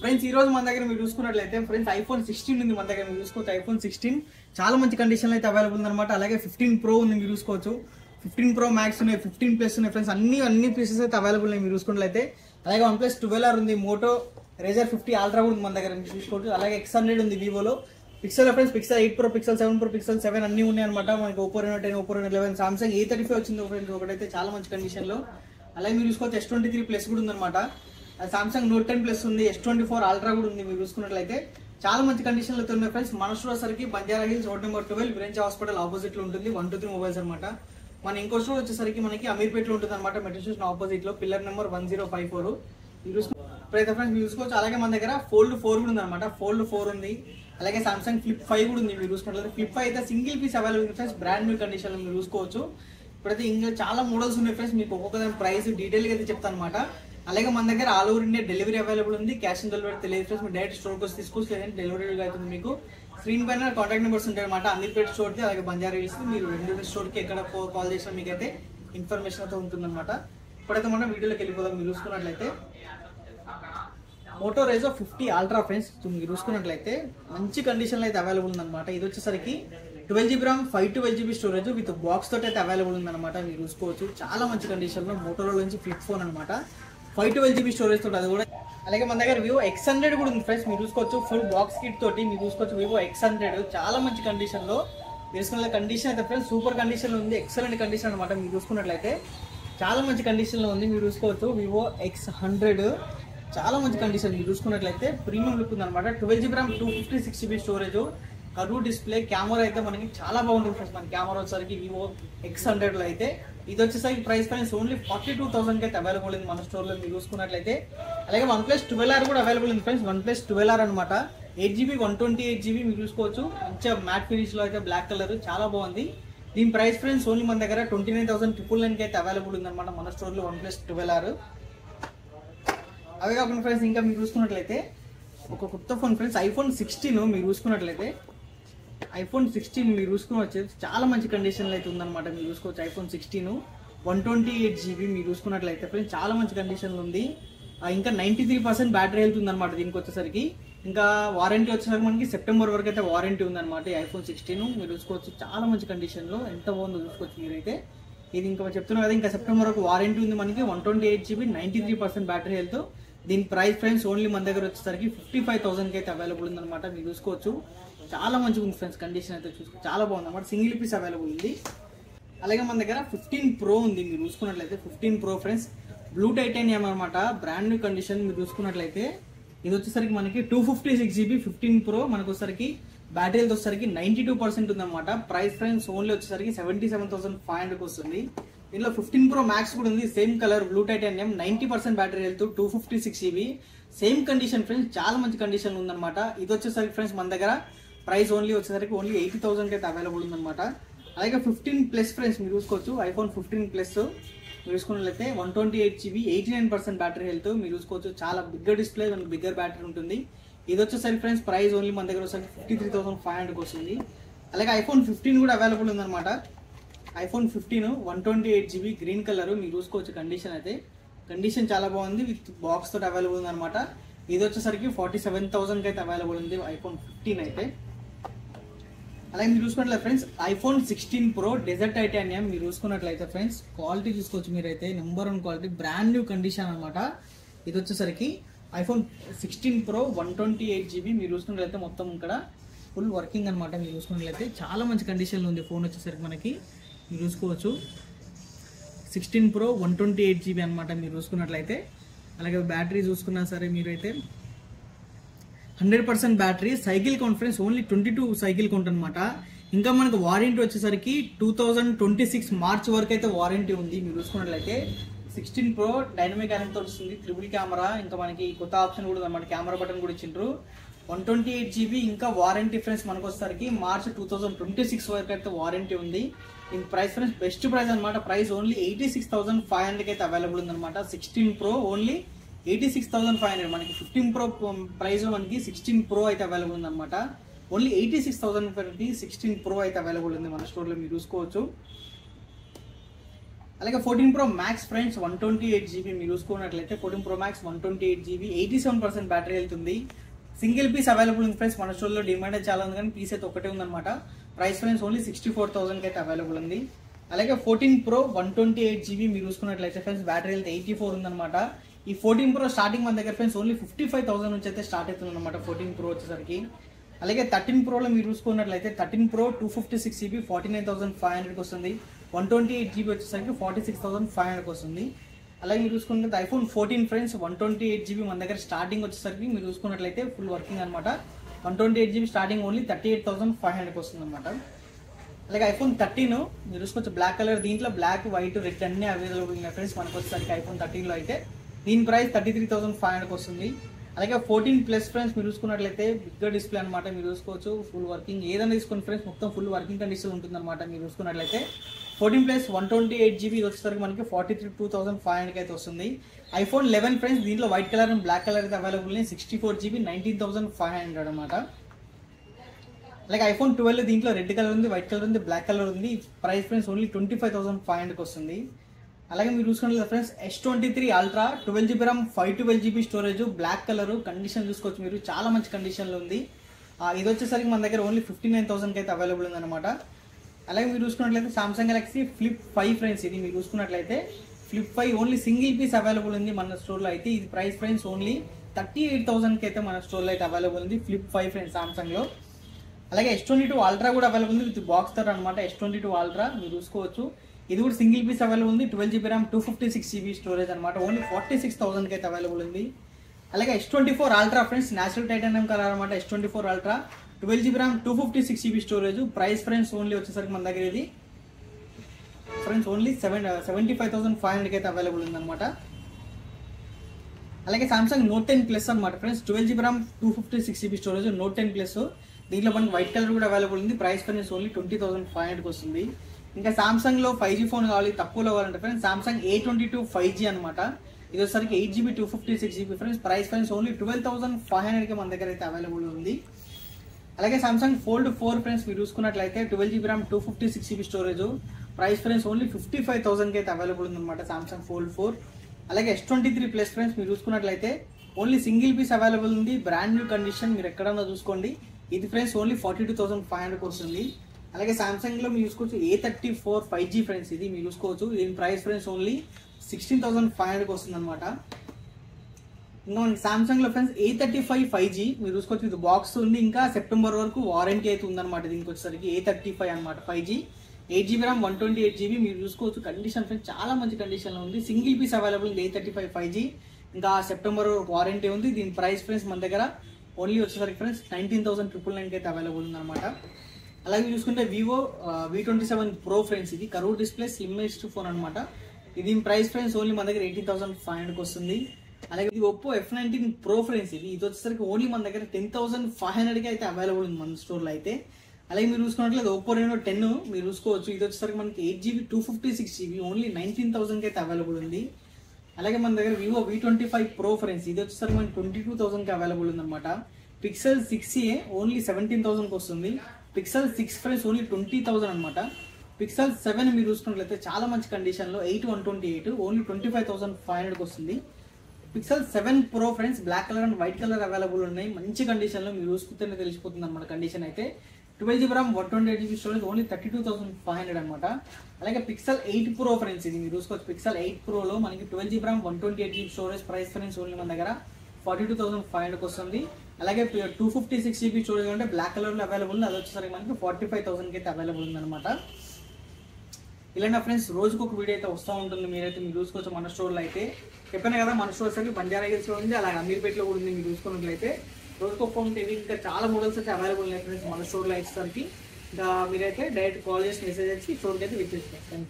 Friends ఈ రోజు మన దగ్గర మీరు చూసుకున్నట్లయితే ఫ్రెండ్స్ ఐఫోన్ 16 ఉంది మన దగ్గర. మీరు చూసుకోవచ్చు ఐఫోన్ 16 చాలా మంచి కండిషన్ అయితే అవైలబుల్ ఉందన్నమాట. అలాగే 15 Pro ఉంది మీరు చూసుకోవచ్చు. 15 Pro Max ఉన్నాయి, 15 Plus ఉన్నాయి ఫ్రెండ్స్. అన్ని పీసెస్ అయితే అవైలబుల్ ఉన్నాయి మీరు చూసుకున్నట్లయితే. అలాగే OnePlus 12R ఉంది, మోటో Razr 50 Ultra ఉంది మన దగ్గర మీరు చూసుకోవచ్చు. అలాగే X100 ఉంది వివోలో. Pixel friends Pixel 8 Pro, Pixel 7 Pro, Pixel 7 అన్ని ఉన్నాయి అనమాట. మనకి Oppo Reno 10, Oppo Reno 11, Samsung A35 వచ్చింది ఫ్రెండ్స్ ఒకటైతే చాలా మంచి కండిషన్ లో. అలాగే మీరు చూసుకోవచ్చు S23 Plus కూడా ఉందన్నమాట. సామ్సంగ్ Note 10 Plus ఉంది, S24 Ultra కూడా ఉంది మీరు చూసుకున్నట్లయితే. చాలా మంచి కండిషన్లో ఉన్నాయి ఫ్రెండ్స్. మన స్టోర్ సరికి Banjara hills road number 12 branch hospital opposite లో ఉంటుంది. 123 మొబైల్స్ అనమాట. మన ఇంకో స్టోర్ వచ్చేసరికి మనకి అమీర్పేటలో ఉంటుంది అనమాట. మెట్రో స్టేషన్ ఆపోజిట్ లో పిల్లర్ నెంబర్ 1054 ఇప్పుడైతే ఫ్రెండ్స్ మీరు చూసుకోవచ్చు. అలాగే మన దగ్గర Fold 4 కూడా ఉంది అనమాట. Fold 4 ఉంది. అలాగే సామ్సంగ్ Flip 5 కూడా ఉంది మీరు చూసుకున్నట్లయితే. Flip 5 అయితే single piece available friends, brand new condition లో మీరు చూసుకోవచ్చు. ఇప్పుడైతే ఇంకా చాలా మోడల్స్ ఉన్నాయి ఫ్రెండ్స్. మీకు ఒక్కొక్క దాని ప్రైస్ డీటెయిల్ గా అయితే చెప్తాను అనమాట. అలాగే మన దగ్గర all over India delivery available ఉంది. క్యాష్ ఆన్ డెలివరీ తెలియదు ఫ్రెండ్స్, మీరు డైరెక్ట్ స్టోర్కి వచ్చి తీసుకోవచ్చు, లేదంటే డెలివరీ అవుతుంది. మీకు స్క్రీన్ పైన కాంటాక్ట్ నెంబర్స్ ఉంటాయి అనమాట. అమీర్పేట స్టోర్కి అలాగే బంజారా హిల్స్. మీరు రెండు స్టోర్కి ఎక్కడ కాల్ చేసినా మీకు అయితే ఇన్ఫర్మేషన్ అయితే ఉంటుందన్నమాట. ఇప్పుడైతే మనం వీడియోలోకి వెళ్ళిపోదాం. మీరు చూసుకున్నట్లయితే మోటో Razr 50 Ultra ఫ్రెండ్స్ మీరు చూసుకున్నట్లయితే మంచి కండిషన్లో అయితే అవైలబుల్ ఉందన్నమాట. ఇది వచ్చేసరికి 12GB RAM 512GB storage with box తోటి అయితే అవైలబుల్ ఉందన్నమాట. మీరు చూసుకోవచ్చు చాలా మంచి కండిషన్లో మోటోరోలా నుంచి ఫ్లిప్ ఫోన్ అనమాట. 512GB స్టోరేజ్ తోటి అది కూడా. అలాగే మన దగ్గర Vivo X100 కూడా ఉంది ఫ్రెండ్స్ మీరు చూసుకోవచ్చు. ఫుల్ బాక్స్ కిట్ తోటి మీరు చూసుకోవచ్చు. Vivo X100 చాలా మంచి కండిషన్లో వేసుకున్న కండిషన్ అయితే ఫ్రెండ్స్ సూపర్ కండిషన్లో ఉంది. ఎక్సలెంట్ కండిషన్ అనమాట. మీరు చూసుకున్నట్లయితే చాలా మంచి కండిషన్లో ఉంది. మీరు చూసుకోవచ్చు Vivo X100 చాలా మంచి కండిషన్. మీరు చూసుకున్నట్లయితే ప్రీమియం లుక్ ఉంది అనమాట. 12GB RAM 256GB storage, curve display, camera అయితే మనకి చాలా బాగుంటుంది ఫ్రెండ్స్. మన కెమెరా వచ్చేసరికి Vivo X100 లో అయితే ఇది వచ్చేసరికి ప్రైస్ ప్రైస్ ఓన్లీ 42,000 అయితే అవైలబుల్ ఉంది మన స్టోర్ లో మీరు చూసుకున్నట్లయితే. అలాగే OnePlus 12R కూడా అవైలబుల్ ఉంది ఫ్రెండ్స్. OnePlus 12R అనమాట. 8GB 128GB మీరు చూసుకోవచ్చు. మంచిగా మ్యాట్ ఫినిష్ లో అయితే బ్లాక్ కలర్ చాలా బాగుంది. దీని ప్రైస్ ఫ్రెండ్స్ ఓన్లీ మన దగ్గర 29,999 అయితే అవైలబుల్ ఉంది అనమాట మన స్టోర్ లో OnePlus 12R. అవే కాకుండా ఫ్రెండ్స్ ఇంకా మీరు చూసుకున్నట్లయితే ఒక కొత్త ఫోన్ ఫ్రెండ్స్ ఐఫోన్ 16 మీరు చూసుకున్నట్లయితే ఐఫోన్ 16 మీరు చూసుకుని వచ్చేది చాలా మంచి కండిషన్లో అయితే ఉందన్నమాట. మీరు చూసుకోవచ్చు ఐఫోన్ 16 128GB మీరు చూసుకున్నట్లయితే ఫ్రెండ్స్ చాలా మంచి కండిషన్లో ఉంది. ఇంకా 93% బ్యాటరీ హెల్త్ ఉందన్నమాట దీనికి వచ్చేసరికి. ఇంకా వారంటీ వచ్చేసరికి మనకి సెప్టెంబర్ వరకు అయితే వారంటీ ఉందన్నమాట. ఐఫోన్ 16 మీరు చూసుకోవచ్చు చాలా మంచి కండిషన్లో ఎంత బాగుందో చూసుకోవచ్చు మీరైతే. ఇది ఇంకా చెప్తున్నా కదా, ఇంకా సెప్టెంబర్ వరకు వారంటీ ఉంది మనకి. 128GB 93% battery health. దీని ప్రైస్ ఫ్రెండ్స్ ఓన్లీ మన దగ్గర వచ్చేసరికి 55,000 అయితే అవైలబుల్ ఉందన్నమాట. మీరు చూసుకోవచ్చు చాలా మంచిగా ఉంది ఫ్రెండ్స్. కండిషన్ అయితే చూసుకోవచ్చు చాలా బాగుంది అన్నమాట. సింగిల్ పీస్ అవైలబుల్ ఉంది. అలాగే మన దగ్గర 15 Pro ఉంది మీరు చూసుకున్నట్లయితే. 15 Pro ఫ్రెండ్స్ బ్లూ టైటానియం అనమాట, బ్రాండ్ న్యూ కండిషన్. మీరు చూసుకున్నట్లయితే ఇది వచ్చేసరికి మనకి 256GB 15 Pro మనకు వచ్చేసరికి బ్యాటరీ హెల్త్ వచ్చేసరికి 92% ఉందన్నమాట. ప్రైస్ ఫ్రెండ్స్ ఓన్లీ వచ్చేసరికి 77,500 వస్తుంది. దీనిలో 15 Pro Max కూడా ఉంది, same colour blue titanium, 90% battery health, 256GB same condition friends చాలా మంచి కండిషన్ ఉందన్నమాట. ఇది వచ్చేసరికి ఫ్రెండ్స్ మన దగ్గర ప్రైస్ ఓన్లీ వచ్చేసరికి ఓన్లీ 80,000 అయితే అవైలబుల్ ఉందన్నమాట. అలాగే 15 Plus ఫ్రెండ్స్ మీరు చూసుకోవచ్చు. ఐఫోన్ 15 Plus మీరు చూసుకున్నట్లయితే 128GB 89% బ్యాటరీ హెల్త్ మీరు చూసుకోవచ్చు. చాలా బిగ్గర్ డిస్ప్లే, మనకి బిగ్గర్ బ్యాటరీ ఉంటుంది. ఇది వచ్చేసరికి ఫ్రెండ్స్ ప్రైస్ ఓన్లీ మన దగ్గర వచ్చేసరికి 53,500 వస్తుంది. అలాగే ఐఫోన్ 15 కూడా అవైలబుల్ ఉందన్నమాట. ఐఫోన్ 15 128GB గ్రీన్ కలర్ మీరు చూసుకోవచ్చు. కండిషన్ అయితే కండిషన్ చాలా బాగుంది, విత్ బాక్స్ తోటి అవైలబుల్ ఉంది అనమాట. ఇది వచ్చేసరికి 47,000 అయితే అవైలబుల్ ఉంది ఐఫోన్ 15 అయితే. అలాగే మీరు చూసుకున్నట్లయితే friends iPhone 16 Pro desert titanium మీరు చూసుకున్నట్లయితే ఫ్రెండ్స్ క్వాలిటీ చూసుకోవచ్చు మీరైతే. Number 1 quality, brand new condition అనమాట. ఇది వచ్చేసరికి ఐఫోన్ 16 Pro 128GB మీరు చూసుకున్నట్లయితే మొత్తం ఇక్కడ ఫుల్ వర్కింగ్ అనమాట. మీరు చూసుకున్నట్లయితే చాలా మంచి కండిషన్లో ఉంది ఫోన్ వచ్చేసరికి మనకి. మీరు చూసుకోవచ్చు 16 Pro 128GB అనమాట మీరు చూసుకున్నట్లయితే. అలాగే బ్యాటరీ చూసుకున్నా సరే మీరైతే 100% battery. Cycle count friends only 22 cycle count అనమాట. ఇంకా మనకు వారంటీ వచ్చేసరికి 2026 మార్చ్ వరకు అయితే వారంటీ ఉంది. మీరు చూసుకున్నట్లయితే 16 Pro డైనమిక్ గ్యారెంటీతో వస్తుంది, ట్రిపుల్ కెమెరా, ఇంకా మనకి కొత్త ఆప్షన్ కూడా అనమాట, కెమెరా బటన్ కూడా ఇచ్చిండ్రు. 128GB ఇంకా వారంటీ ఫ్రెండ్స్ మనకు వచ్చేసరికి మార్చ్ 2026 వరకు అయితే వారంటీ ఉంది. దీని ప్రైస్ ఫ్రెండ్స్ బెస్ట్ ప్రైస్ అనమాట. ప్రైస్ ఓన్లీ 86,500 అయితే అవైలబుల్ ఉందన్నమాట. 16 Pro ఓన్లీ 86,500. మనకి 15 Pro ప్రైస్ మనకి 16 Pro అయితే అవైలబుల్ ఉందన్నమాట. ఓన్లీ 86,000 16 Pro అయితే అవైలబుల్ ఉంది మన స్టోర్లో మీరు చూసుకోవచ్చు. అలాగే 14 Pro Max ఫ్రెండ్స్ 128GB మీరు చూసుకున్నట్లయితే 14 Pro Max 128GB 87% బ్యాటరీ వెళ్తుంది. సింగిల్ పీస్ అవైలబుల్ ఉంది ఫ్రెండ్స్. మన స్టోర్లో డిమాండ్ చాలా ఉంది కానీ పీస్ అయితే ఒకటే ఉందన్నమాట. ప్రైస్ ఫ్రెండ్స్ ఓన్లీ 64,000 అయితే అవైలబుల్ ఉంది. అలాగే 14 Pro 128GB మీరు చూసుకున్నట్లయితే ఫ్రెండ్స్ బ్యాటరీ అయితే 84 ఉందన్నమాట. ఈ 14 Pro స్టార్టింగ్ మన దగ్గర ఫ్రెండ్స్ ఓన్లీ 55,000 నుంచి అయితే స్టార్ట్ అవుతుంది అనమాట 14 Pro వచ్చేసరికి. అలాగే 13 Proలో మీరు చూసుకున్నట్లయితే 13 Pro 256GB 49,500కి వస్తుంది. 128GB వచ్చేసరికి 46,500కి వస్తుంది. అలాగే మీరు చూసుకున్నట్లయితే ఐఫోన్ 14 ఫ్రెండ్స్ 128GB మన దగ్గర స్టార్టింగ్ వచ్చేసరికి మీరు చూసుకున్నట్లయితే ఫుల్ వర్కింగ్ అనమాట. 128GB స్టార్టింగ్ ఓన్లీ 38,500కి వస్తుంది అనమాట. అలాగే ఐఫోన్ 13 మీరు చూసుకోవచ్చు బ్లాక్ కలర్, దీంట్లో బ్లాక్ వైట్ రెడ్ అన్ని అవైలబుల్ ఉన్నాయి ఫ్రెండ్స్. మనకు వచ్చేసరికి ఐఫోన్ 13లో అయితే దీని ప్రైస్ 33,500కి వస్తుంది. అలాగే 14+ ఫ్రెండ్స్ మీరు చూసుకున్నట్లయితే బిగ్గర్ డిస్ప్లే అనమాట. మీరు చూసుకోవచ్చు ఫుల్ వర్కింగ్, ఏదైనా తీసుకుని ఫ్రెండ్స్ మొత్తం ఫుల్ వర్కింగ్ కండిషన్ ఉంటుంది అనమాట. మీరు చూసుకున్నట్లయితే 14+ 128GB వచ్చేసరికి మనకి 42,500కి అయితే వస్తుంది. ఐఫోన్ 11 ఫ్రెండ్స్ దీంట్లో white colour and black colour అయితే అవైలబుల్ ఉన్నాయి. 64GB 19,500 అనమాట. అలాగే ఐఫోన్ 12 దీంట్లో రెడ్ కలర్ ఉంది, వైట్ కలర్ ఉంది, బ్లాక్ కలర్ ఉంది. ప్రైస్ ఫ్రెండ్స్ ఓన్లీ 25,500కి వస్తుంది. అలాగే మీరు చూసుకున్నట్లయితే friends S23 Ultra 12GB RAM 512GB storage black colour condition చూసుకోవచ్చు మీరు, చాలా మంచి కండిషన్లో ఉంది. ఇది వచ్చేసరికి మన దగ్గర ఓన్లీ 59,000కి అయితే అవైలబుల్ ఉంది అనమాట. అలాగే మీరు చూసుకున్నట్లయితే సామ్సంగ్ గెలాక్సీ ఫ్లిప్ 5 ఫ్రెండ్స్ ఇది మీరు చూసుకున్నట్లయితే flip 5 only single piece available ఉంది మన స్టోర్లో అయితే. ఇది ప్రైస్ ఫ్రెండ్స్ ఓన్లీ 38,000కి అయితే మన స్టోర్లో అయితే అవైలబుల్ ఉంది ఫ్లిప్ 5 ఫ్రెండ్స్ సామ్సంగ్లో. అలాగే S22 Ultra కూడా అవైలబుల్ ఉంది విత్ బాక్స్ తో అనమాట. S22 Ultra మీరు చూసుకోవచ్చు, ఇది కూడా సింగిల్ పీస్ అవైలబుల్ ఉంది. 12GB RAM 256GB స్టోరేజ్ అనమాట. ఓన్లీ 46,000కి అయితే అవైలబుల్ ఉంది. అలాగే S24 Ultra friends natural titanium colour అనమాట. S24 Ultra 12GB RAM 256GB storage price friends only వచ్చేసరికి మన దగ్గర ఇది ఫ్రెండ్స్ ఓన్లీ 75,500కి అయితే అవైలబుల్ ఉంది అనమాట. అలాగే సామ్సంగ్ Note 10+ అనమాట friends 12GB RAM 256GB storage Note 10+. దీంట్లో మనకి వైట్ కలర్ కూడా అవైలబుల్ ఉంది. ప్రైస్ ఫ్రెండ్స్ ఓన్లీ 20,500కి వస్తుంది. ఇంకా సామ్సంగ్ లో 5G ఫోన్ కావాలి తక్కువలో కావాలంటే ఫ్రెండ్స్ సామ్సంగ్ A22 5G అనమాట. ఇది వచ్చేసరికి 8GB 256GB friends. Price friends only 12,500కి మన దగ్గర అయితే అవైలబుల్ ఉంది. అలాగే సామ్సంగ్ Fold 4 ఫ్రెండ్స్ మీరు చూసుకున్నట్లయితే 12GB RAM 256GB storage price friends only 55,000కి అయితే అవైలబుల్ ఉంది అనమాట సామ్సంగ్ Fold 4. అలాగే S23+ ఫ్రెండ్స్ మీరు చూసుకున్నట్లయితే ఓన్లీ సింగిల్ పీస్ అవైలబుల్ ఉంది, బ్రాండ్ న్యూ కండిషన్, మీరు ఎక్కడన్నా చూసుకోండి. ఇది ఫ్రెండ్స్ ఓన్లీ 42,500కి వస్తుంది. అలాగే సామ్సంగ్ లో మీరు చూసుకోవచ్చు A34 5G ఫ్రెండ్స్ ఇది మీరు చూసుకోవచ్చు. దీని ప్రైస్ ఫ్రెండ్స్ ఓన్లీ 16,500కి వస్తుంది అనమాట. ఇంకా మనకి సామ్సంగ్ లో ఫ్రెండ్స్ A35 5G మీరు చూసుకోవచ్చు, ఇది బాక్స్ ఉంది, ఇంకా సెప్టెంబర్ వరకు వారంటీ అయితే ఉందన్నమాట. దీనికి వచ్చేసరికి A35 అనమాట 5G 8GB RAM 128GB మీరు చూసుకోవచ్చు. కండిషన్ ఫ్రెండ్స్ చాలా మంచి కండిషన్ లో ఉంది. సింగిల్ పీస్ అవైలబుల్ ఉంది A35 5G, ఇంకా సెప్టెంబర్ వారంటీ ఉంది. దీని ప్రైస్ ఫ్రెండ్స్ మన దగ్గర ఓన్లీ వచ్చేసరికి ఫ్రెండ్స్ 19,999కి అయితే అవైలబుల్ ఉంది అనమాట. అలాగే చూసుకుంటే వివో V27 Pro ఫ్రెండ్స్ ఇది కర్వ్ డిస్ప్లే స్లిమ్మెస్ట్ ఫోన్ అనమాట. ఇది ప్రైస్ ఫ్రెండ్స్ ఓన్లీ మన దగ్గర 18,500కి వస్తుంది. అలాగే ఇది ఒప్పో F19 Pro ఫ్రెండ్స్ ఇది వచ్చేసరికి ఓన్లీ మన దగ్గర 10,500కి అయితే అవైలబుల్ ఉంది మన స్టోర్లో అయితే. అలాగే మీరు చూసుకున్నట్లయితే ఒప్పో Reno 10 మీరు చూసుకోవచ్చు, ఇది వచ్చేసరికి మనకి 8GB 256GB ఓన్లీ 19,000కి అయితే అవైలబుల్ ఉంది. అలాగే మన దగ్గర వివో V25 Pro ఫ్రెండ్స్ ఇది వచ్చేసరికి మనకి 22,000కి అవైలబుల్ ఉంది అనమాట. Pixel 6a ఓన్లీ 17,000కి వస్తుంది. Pixel 6 ఫ్రెండ్స్ ఓన్లీ 20,000 అనమాట. Pixel 7 మీరు చూసుకున్నట్లయితే చాలా మంచి కండిషన్లో 8/128 ఓన్లీ 25,500కి వస్తుంది. Pixel 7 Pro friends black colour and white colour available ఉన్నాయి. మంచి కండిషన్లో మీరు చూసుకుంటేనే తెలిసిపోతుంది అనమాట కండిషన్ అయితే. 12GB RAM 128GB storage only 32,500 అనమాట. అలాగే Pixel 8 Pro ఫ్రెండ్స్ ఇది మీరు చూసుకోవచ్చు. Pixel 8 Proలో మనకి 12GB RAM 128GB storage price friends only మన దగ్గర 42,500కి వస్తుంది. అలాగే 256GB స్టోరేజ్ అంటే బ్లాక్ కలర్లో అవైలబుల్ ఉంది, అది వచ్చేసరికి మనకి 45,000కి అయితే అవైలబుల్ ఉంది అనమాట. ఇలాంటి ఫ్రెండ్స్ రోజుకు ఒక వీడియో అయితే వస్తూ ఉంటుంది. మీరు చూసుకోవచ్చు మన స్టోర్లో అయితే. చెప్పాను కదా మన స్టోర్ సరికి బంజారా హిల్స్లో ఉంది, అలాగే అమీర్పేటలో కూడా ఉంది. మీరు చూసుకున్నట్లయితే రోజుకు ఒక ఫోన్ టీవీ ఇంకా చాలా మోడల్స్ అయితే అవైలబుల్ ఉన్నాయి ఫ్రెండ్స్ మన స్టోర్లో వచ్చేసరికి. ఇంకా మీరైతే డైరెక్ట్ కాల్ చేసి మెసేజ్ వచ్చి స్టోర్కి అయితే విజిట్ చేస్తారు.